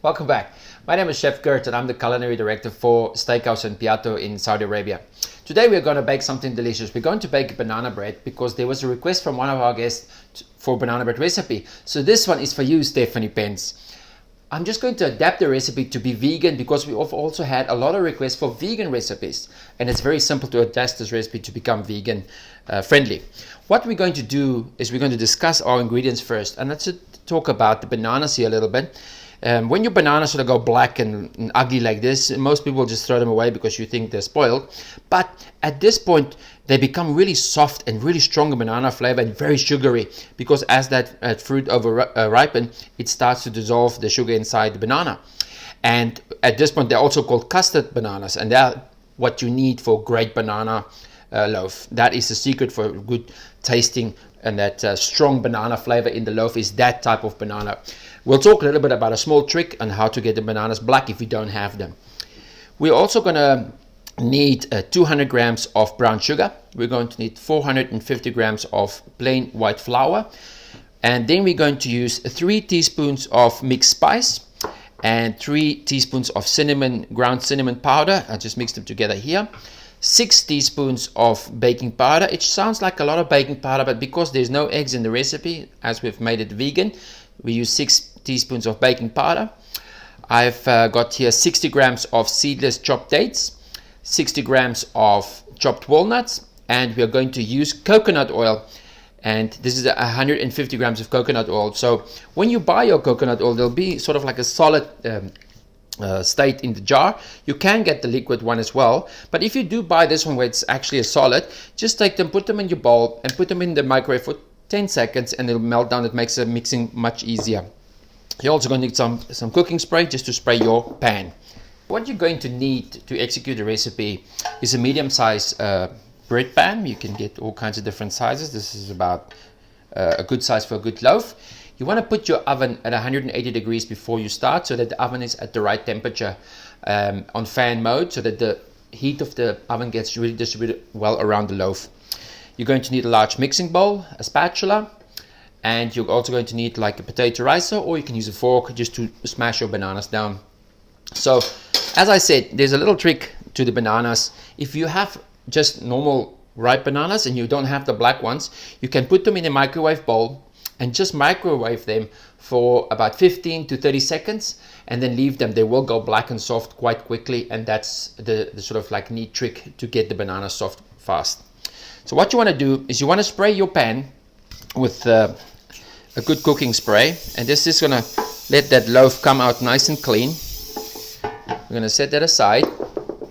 Welcome back. My name is Chef Gert and I'm the culinary director for Steakhouse and Piatto in Saudi Arabia. Today we're going to bake something delicious. We're going to bake banana bread because there was a request from one of our guests for banana bread recipe. So this one is for you, Stephanie Pence. I'm just going to adapt the recipe to be vegan because we've also had a lot of requests for vegan recipes, and it's very simple to adapt this recipe to become vegan friendly. What we're going to do is we're going to discuss our ingredients first, and let's talk about the bananas here a little bit. When your bananas sort of go black and ugly like this, most people just throw them away because you think they're spoiled. But at this point, they become really soft and really strong banana flavor and very sugary, because as that fruit ripen, it starts to dissolve the sugar inside the banana. And at this point, they're also called custard bananas, and they're what you need for great banana loaf. That is the secret for good tasting, and that strong banana flavor in the loaf is that type of banana. We'll talk a little bit about a small trick on how to get the bananas black if you don't have them. We're also going to need 200 grams of brown sugar. We're going to need 450 grams of plain white flour. And then we're going to use 3 teaspoons of mixed spice and 3 teaspoons of ground cinnamon powder. I just mixed them together here. 6 teaspoons of baking powder. It sounds like a lot of baking powder, but because there's no eggs in the recipe, as we've made it vegan, we use 6 teaspoons of baking powder. I've got here 60 grams of seedless chopped dates, 60 grams of chopped walnuts, and we are going to use coconut oil. And this is 150 grams of coconut oil. So when you buy your coconut oil, there'll be sort of like a solid state in the jar. You can get the liquid one as well, but if you do buy this one where it's actually a solid, just take them, put them in your bowl and put them in the microwave for 10 seconds and it'll melt down. It makes the mixing much easier. You're also going to need some cooking spray just to spray your pan. What you're going to need to execute the recipe is a medium-sized bread pan. You can get all kinds of different sizes. This is about a good size for a good loaf. You want to put your oven at 180 degrees before you start, so that the oven is at the right temperature on fan mode, so that the heat of the oven gets really distributed well around the loaf. You're going to need a large mixing bowl, a spatula, and you're also going to need like a potato ricer, or you can use a fork just to smash your bananas down. So, as I said, there's a little trick to the bananas. If you have just normal ripe bananas and you don't have the black ones, you can put them in a microwave bowl and just microwave them for about 15 to 30 seconds and then leave them. They will go black and soft quite quickly, and that's the sort of like neat trick to get the bananas soft fast. So what you want to do is you want to spray your pan with a good cooking spray, and this is going to let that loaf come out nice and clean. We're going to set that aside,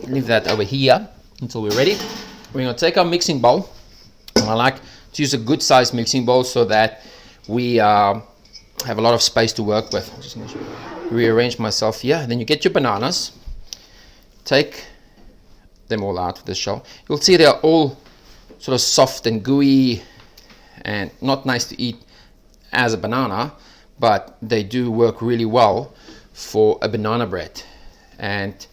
leave that over here until we're ready. We're going to take our mixing bowl, and I like to use a good sized mixing bowl so that we have a lot of space to work with. I'm just going to rearrange myself here. And then you get your bananas, take them all out of the shell. You'll see they're all sort of soft and gooey and not nice to eat as a banana, but they do work really well for a banana bread. And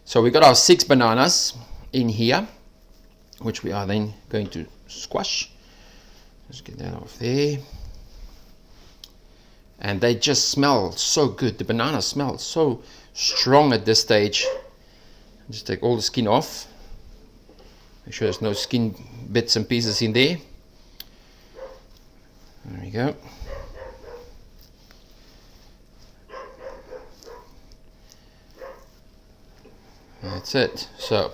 so we got our 6 bananas in here, which we are then going to squash. Let's get that off there. And they just smell so good. The banana smells so strong at this stage. Just take all the skin off. Make sure there's no skin bits and pieces in there. There we go. That's it. So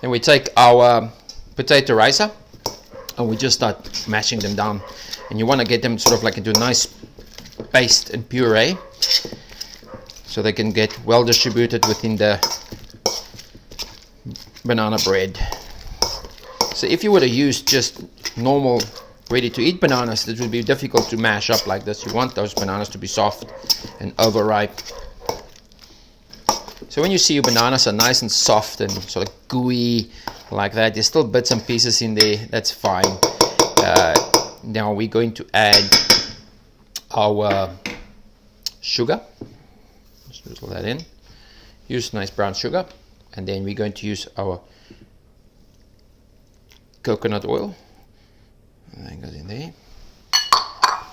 then we take our potato ricer and we just start mashing them down. And you want to get them sort of like into a nice paste and puree, so they can get well distributed within the banana bread. So if you were to use just normal ready to eat bananas, it would be difficult to mash up like this. You want those bananas to be soft and overripe. So when you see your bananas are nice and soft and sort of gooey like that, there's still bits and pieces in there, that's fine. Now we're going to add our sugar. Just drizzle that in. Use nice brown sugar. And then we're going to use our coconut oil. And that goes in there.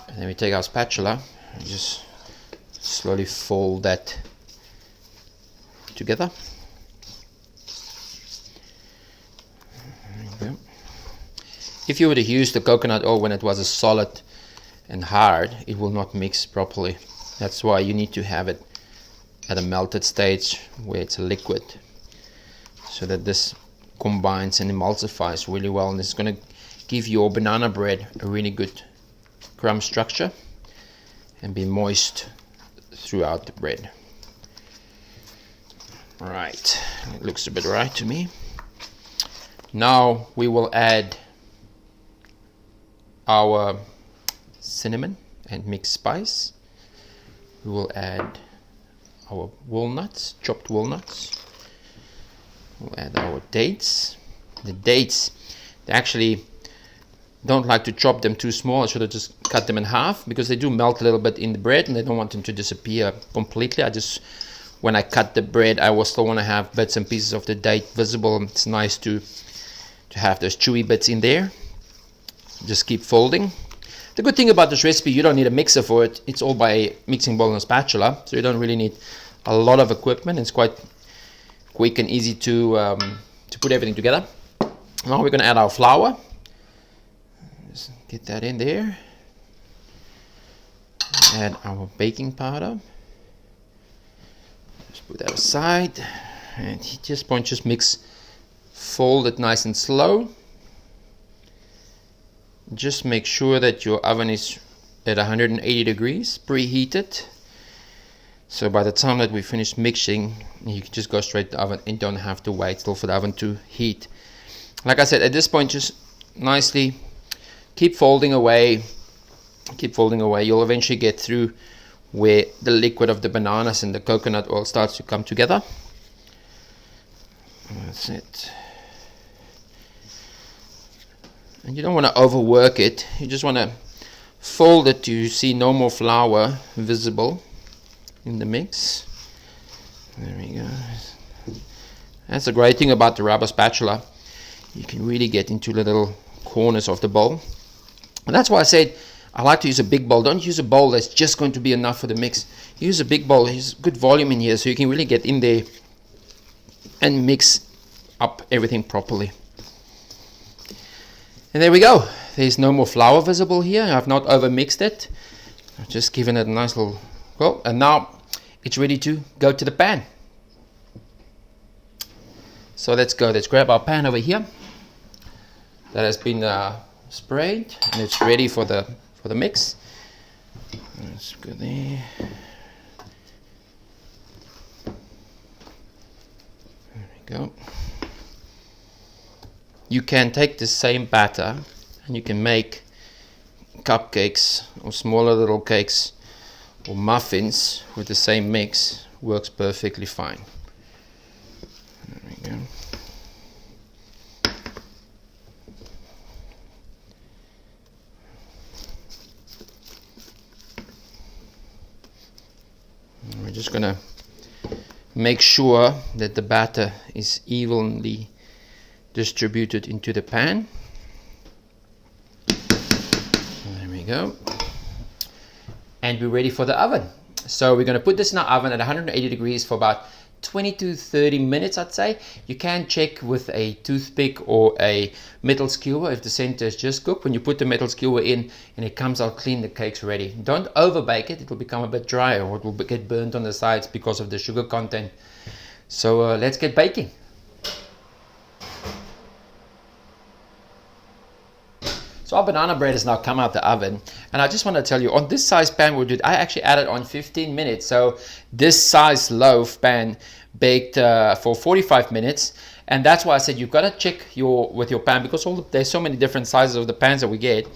And then we take our spatula and just slowly fold that together. There you go. If you were to use the coconut oil when it was a solid and hard, it will not mix properly. That's why you need to have it at a melted stage where it's a liquid, so that this combines and emulsifies really well, and it's going to give your banana bread a really good crumb structure and be moist throughout the bread. Right, it looks a bit right to me. Now we will add our cinnamon and mixed spice. We will add our walnuts, chopped walnuts. We'll add our dates. The dates, they actually don't like to chop them too small. I should have just cut them in half, because they do melt a little bit in the bread and I don't want them to disappear completely. When I cut the bread, I will still want to have bits and pieces of the date visible. It's nice to have those chewy bits in there. Just keep folding. The good thing about this recipe, you don't need a mixer for it. It's all by a mixing bowl and a spatula, so you don't really need a lot of equipment. It's quite quick and easy to put everything together. Now we're going to add our flour. Just get that in there. Add our baking powder. Just put that aside. And at this point, just mix, fold it nice and slow. Just make sure that your oven is at 180 degrees, preheated. So by the time that we finish mixing, you can just go straight to the oven and don't have to wait till for the oven to heat. Like I said, at this point, just nicely keep folding away. Keep folding away. You'll eventually get through where the liquid of the bananas and the coconut oil starts to come together. That's it. And you don't want to overwork it. You just want to fold it to see no more flour visible in the mix. There we go. That's the great thing about the rubber spatula. You can really get into the little corners of the bowl. And that's why I said I like to use a big bowl. Don't use a bowl that's just going to be enough for the mix. Use a big bowl. There's good volume in here, so you can really get in there and mix up everything properly. And there we go. There's no more flour visible here. I've not over mixed it. I've just given it a nice little go. And now it's ready to go to the pan. So let's go. Let's grab our pan over here. That has been sprayed and it's ready for the mix. Let's go there. There we go. You can take the same batter and you can make cupcakes or smaller little cakes or muffins with the same mix. Works perfectly fine. There we go. And we're just gonna make sure that the batter is evenly distributed into the pan. There we go. And we're ready for the oven. So we're going to put this in our oven at 180 degrees for about 20 to 30 minutes, I'd say. You can check with a toothpick or a metal skewer if the center is just cooked. When you put the metal skewer in and it comes out clean, the cake's ready. Don't over bake it. It will become a bit dry or it will get burnt on the sides because of the sugar content. So let's get baking. So our banana bread has now come out the oven, and I just want to tell you, on this size pan I actually added on 15 minutes. So this size loaf pan baked for 45 minutes, and that's why I said you've got to check with your pan, because there's so many different sizes of the pans that we get.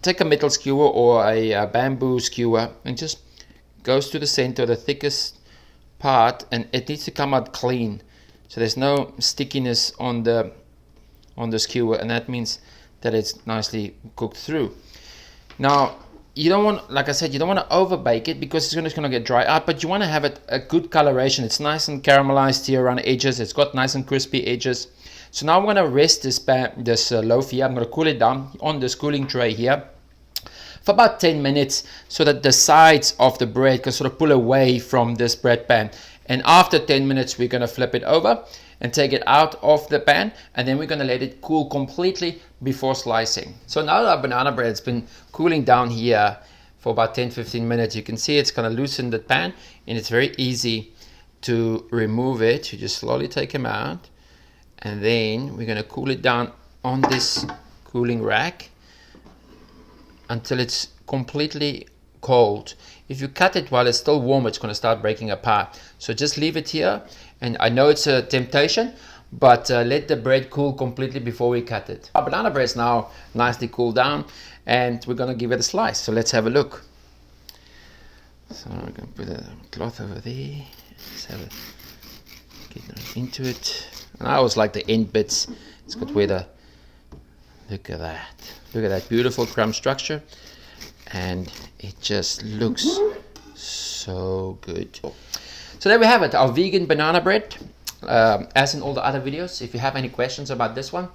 Take a metal skewer or a bamboo skewer and just goes to the center, the thickest part, and it needs to come out clean, so there's no stickiness on the skewer, and that means that it's nicely cooked through. Now, you don't want, like I said, you don't want to over bake it because it's just going to get dry out, but you want to have it a good coloration. It's nice and caramelized here around the edges. It's got nice and crispy edges. So now I'm going to rest this loaf here. I'm going to cool it down on this cooling tray here for about 10 minutes so that the sides of the bread can sort of pull away from this bread pan. And after 10 minutes, we're going to flip it over and take it out of the pan, and then we're going to let it cool completely before slicing. So now that our banana bread's been cooling down here for about 10-15 minutes, you can see it's going to loosen the pan, and it's very easy to remove it. You just slowly take them out, and then we're going to cool it down on this cooling rack until it's completely cold. If you cut it while it's still warm, it's going to start breaking apart. So just leave it here, and I know it's a temptation, but let the bread cool completely before we cut it. Our banana bread is now nicely cooled down, and we're going to give it a slice. So let's have a look. So we're going to put a cloth over there. Let's have a get into it. And I always like the end bits. It's got where the, look at that beautiful crumb structure, and it just looks so good. So there we have it, our vegan banana bread. As in all the other videos, if you have any questions about this one,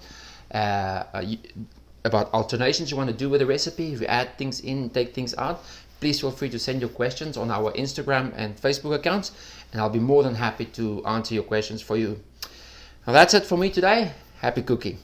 about alternations you want to do with the recipe, if you add things in, take things out, please feel free to send your questions on our Instagram and Facebook accounts, and I'll be more than happy to answer your questions for you. Now that's it for me today. Happy cooking.